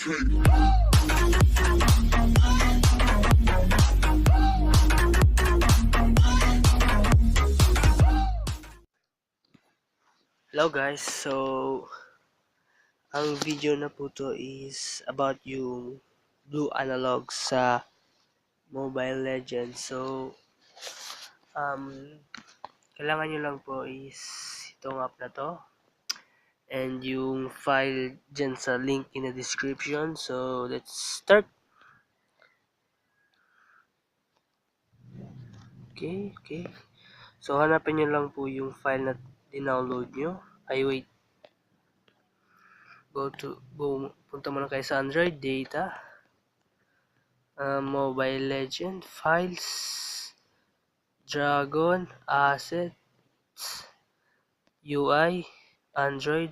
Hello guys, so ang video na po to is about yung blue analog sa Mobile Legends. So, kailangan nyo lang po is itong app na to and yung file dyan sa link in the description. So, let's start. Okay. So, hanapin nyo lang po yung file na dinownload nyo. Wait. Punta muna kayo sa Android, data, Mobile Legend, files, Dragon, assets, UI, Android.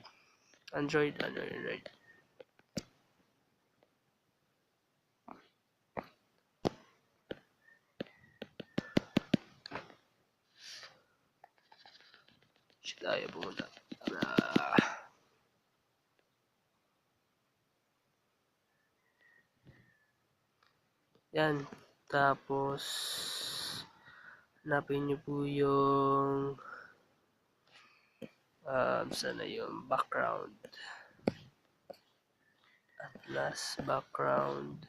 Tayo pumunta. Yan. Tapos, hanapin nyo po yung sana yung background. Atlas, background.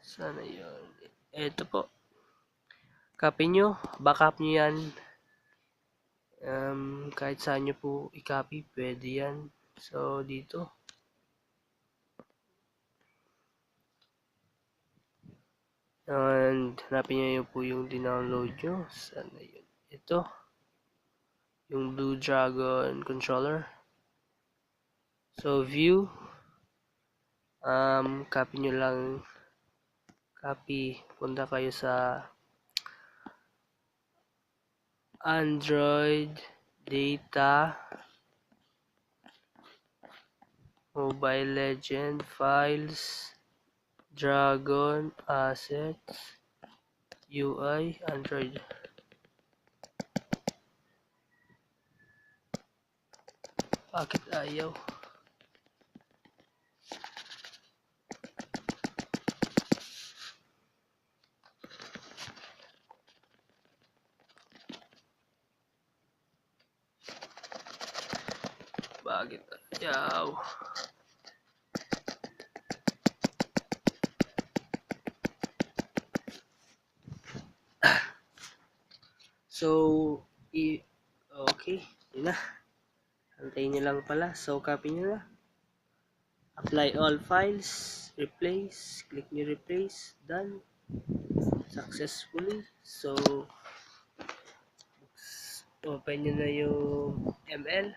Sana yun. Ito po. Copy nyo. Backup nyo yan. Kahit saan nyo po i-copy, pwede yan. So, dito. And hanapin nyo yun po yung dinownload nyo. Sana yun. Ito. Yung Blue Dragon controller. So, view. Copy nyo lang. Copy. Punta kayo sa Android, data, Mobile Legend, files, Dragon, assets, UI, Android. Bakit ayaw? Bakit ayaw? So, okay, yun na. Antayin nyo lang pala. So, copy nyo na. Apply all files. Replace. Click nyo replace. Done. Successfully. So, open nyo na yung ML.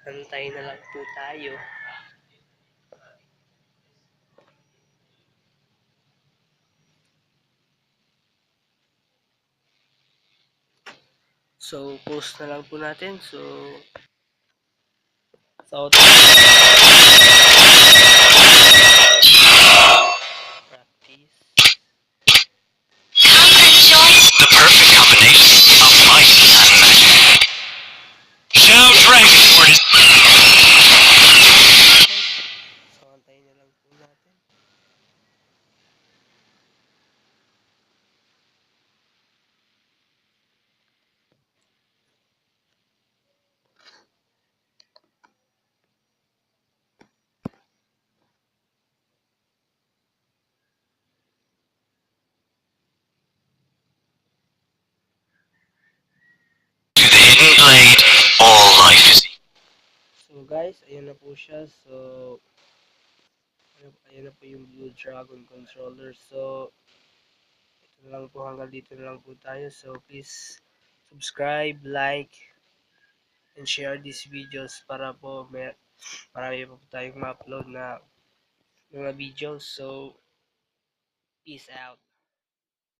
Antay na lang po tayo. So, post na lang po natin. So practice. The perfect combination of light and magic. Show Dragon for his... So, antayin na lang po natin. To the hidden blade, all life is... So, guys, ayan na po siya. So, ayan na po yung Blue Dragon controller. So, ito na lang po. Hanggang dito na lang po tayo. So, please subscribe, like, and share these videos para po marami po tayong ma-upload na mga videos. So, peace out.